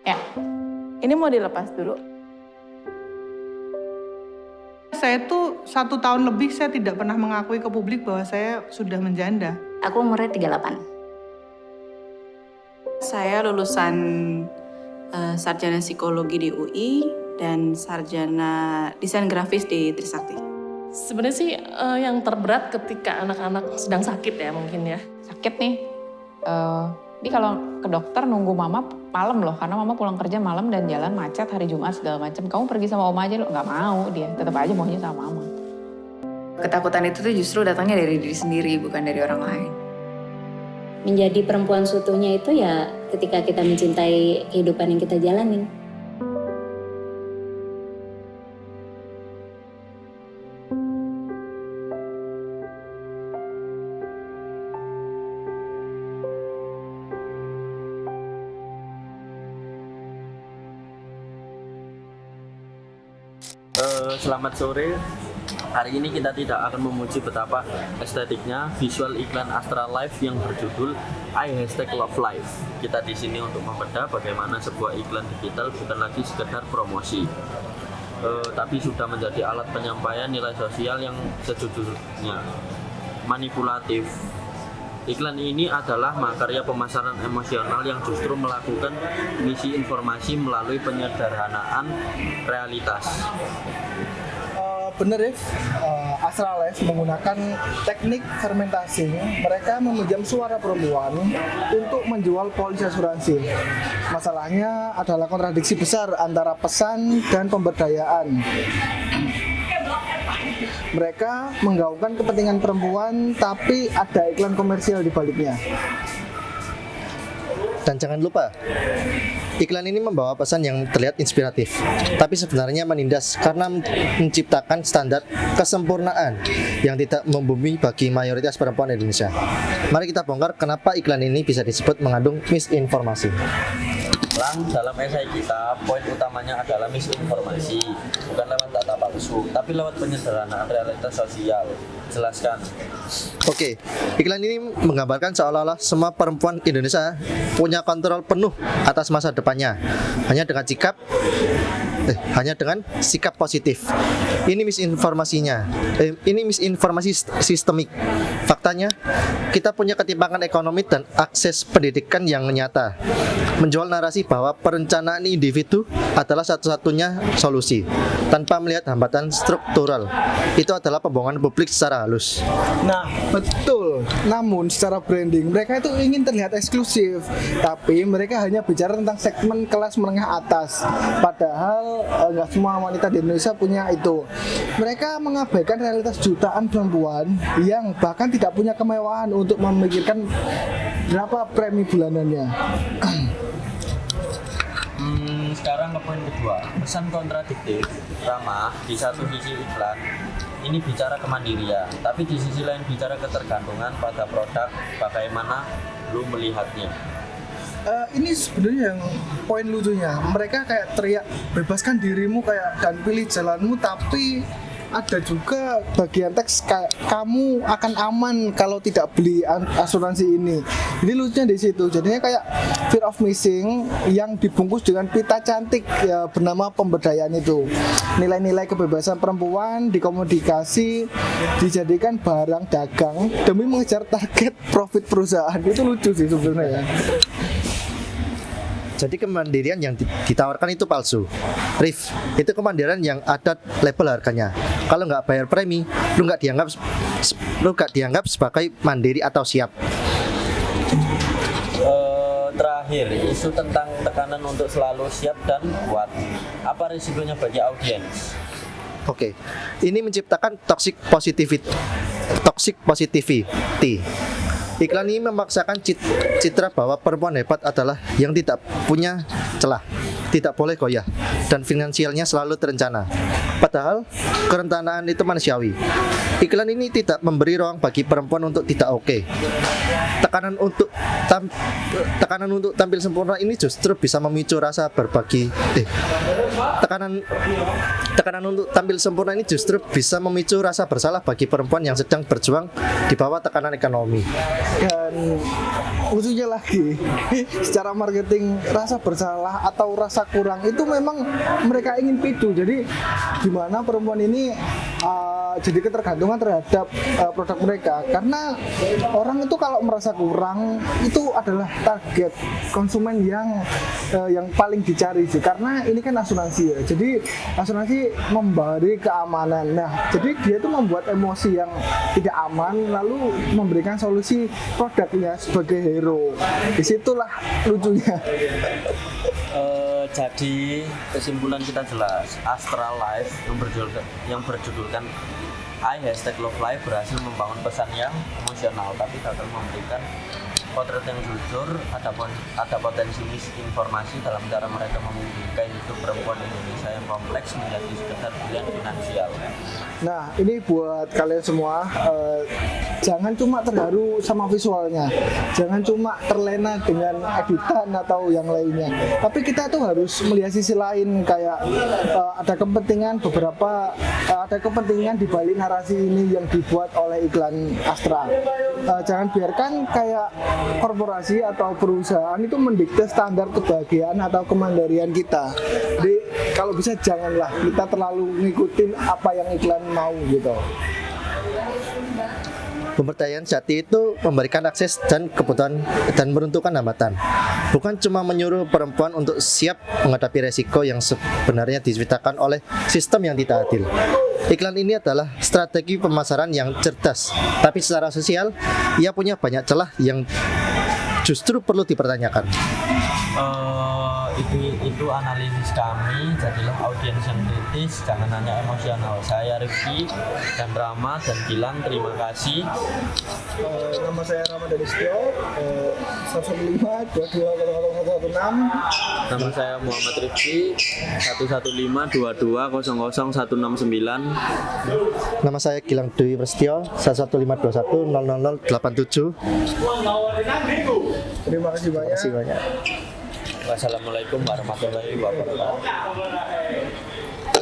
Ya, ini mau dilepas dulu. Saya tuh 1 tahun lebih saya tidak pernah mengakui ke publik bahwa saya sudah menjanda. Aku umurnya 38. Saya lulusan sarjana psikologi di UI dan sarjana desain grafis di Trisakti. Sebenarnya sih yang terberat ketika anak-anak sedang sakit ya mungkin ya. Sakit nih. Ini kalau ke dokter nunggu mama malam loh, karena mama pulang kerja malam dan jalan macet hari Jumat segala macam. Kamu pergi sama oma aja, lo nggak mau, dia tetap aja maunya sama mama. Ketakutan itu tuh justru datangnya dari diri sendiri, bukan dari orang lain. Menjadi perempuan seutuhnya itu ya ketika kita mencintai kehidupan yang kita jalanin. Selamat sore. Hari ini kita tidak akan memuji betapa estetiknya visual iklan Astra Life yang berjudul #Love Life. Kita di sini untuk membedah bagaimana sebuah iklan digital bukan lagi sekedar promosi, tapi sudah menjadi alat penyampaian nilai sosial yang sejujurnya manipulatif. Iklan ini adalah makarya pemasaran emosional yang justru melakukan misi informasi melalui penyederhanaan realitas. Bener ya, Astra Life menggunakan teknik fermentasi. Mereka meminjam suara perempuan untuk menjual polis asuransi. Masalahnya adalah kontradiksi besar antara pesan dan pemberdayaan. Mereka menggaungkan kepentingan perempuan, tapi ada iklan komersial di baliknya. Dan jangan lupa, iklan ini membawa pesan yang terlihat inspiratif, tapi sebenarnya menindas karena menciptakan standar kesempurnaan yang tidak membumi bagi mayoritas perempuan Indonesia. Mari kita bongkar kenapa iklan ini bisa disebut mengandung misinformasi. Dalam esai kita, poin utamanya adalah misinformasi, bukan lewat data palsu, tapi lewat penyederhanaan realitas sosial. Jelaskan. Oke, iklan ini menggambarkan seolah-olah semua perempuan Indonesia punya kontrol penuh atas masa depannya, hanya dengan sikap positif. Ini misinformasinya. Ini misinformasi sistemik. Faktanya, kita punya ketimpangan ekonomi dan akses pendidikan yang nyata. Menjual narasi bahwa perencanaan individu adalah satu-satunya solusi tanpa melihat hambatan struktural. Itu adalah pembohongan publik secara halus. Nah, betul. Namun secara branding mereka itu ingin terlihat eksklusif, tapi mereka hanya bicara tentang segmen kelas menengah atas. Padahal nggak semua wanita di Indonesia punya itu. Mereka mengabaikan realitas jutaan perempuan yang bahkan tidak punya kemewahan untuk memikirkan berapa premi bulanannya. Sekarang ke poin kedua, pesan kontradiktif. Ramah, di satu sisi iklan ini bicara kemandirian, tapi di sisi lain bicara ketergantungan pada produk. Bagaimana lu melihatnya? Ini sebenarnya yang poin lucunya. Mereka kayak teriak bebaskan dirimu kayak dan pilih jalanmu, tapi ada juga bagian teks kayak kamu akan aman kalau tidak beli asuransi ini. Jadi lucunya di situ. Jadinya kayak fear of missing yang dibungkus dengan pita cantik ya, bernama pemberdayaan itu. Nilai-nilai kebebasan perempuan dikomodifikasi, dijadikan barang dagang demi mengejar target profit perusahaan. Itu lucu sih sebenarnya. Jadi kemandirian yang ditawarkan itu palsu. Rif, itu kemandirian yang ada label harganya. Kalau nggak bayar premi, lu nggak dianggap sebagai mandiri atau siap. Terakhir, isu tentang tekanan untuk selalu siap dan kuat. Apa risikonya bagi audiens? Oke, ini menciptakan toxic positivity. Iklan ini memaksakan citra bahwa perempuan hebat adalah yang tidak punya celah, tidak boleh goyah, dan finansialnya selalu terencana. Padahal kerentanaan itu manusiawi. Iklan ini tidak memberi ruang bagi perempuan untuk tidak oke. Tekanan untuk tampil sempurna ini justru bisa memicu rasa berbagi. Tekanan untuk tampil sempurna ini justru bisa memicu rasa bersalah bagi perempuan yang sedang berjuang di bawah tekanan ekonomi. Dan lucunya lagi, secara marketing rasa bersalah atau rasa kurang itu memang mereka ingin picu. Jadi gimana perempuan ini jadi ketergantungan terhadap produk mereka, karena orang itu kalau merasa kurang itu adalah target konsumen yang paling dicari sih, karena ini kan asuransi ya. Jadi asuransi memberi keamanan. Nah, jadi dia itu membuat emosi yang tidak aman lalu memberikan solusi produknya sebagai hero. Disitulah lucunya. Jadi kesimpulan kita jelas, Astra Life yang berjudulkan #LoveLife berhasil membangun pesan yang emosional tapi gagal memberikan potret yang jujur. Ada potensi misinformasi dalam cara mereka memimpikan hidup perempuan Indonesia yang kompleks menjadi sekedar pilihan finansial. Nah, ini buat kalian semua, jangan cuma terharu sama visualnya, jangan cuma terlena dengan editan atau yang lainnya, tapi kita tuh harus melihat sisi lain, kayak ada kepentingan di balik narasi ini yang dibuat oleh iklan Astra. Jangan biarkan kayak korporasi atau perusahaan itu mendikte standar kebahagiaan atau kemandirian kita. Jadi kalau bisa janganlah kita terlalu ngikutin apa yang iklan mau gitu. Pemberdayaan sejati itu memberikan akses dan kebutuhan dan meruntuhkan hambatan. Bukan cuma menyuruh perempuan untuk siap menghadapi resiko yang sebenarnya diciptakan oleh sistem yang tidak adil. Iklan ini adalah strategi pemasaran yang cerdas, tapi secara sosial ia punya banyak celah yang justru perlu dipertanyakan. Itu analisis kami. Jadilah audiens yang kritis, jangan hanya emosional. Saya Rifki dan Rama dan Gilang, terima kasih. Nama saya Rama dari Setio, 115-22-0016. Nama saya Muhammad Rifki, 115-22-00-169. Nama saya Gilang Dwi Prasetyo, 11521-00087. Terima kasih banyak. Wassalamualaikum warahmatullahi wabarakatuh.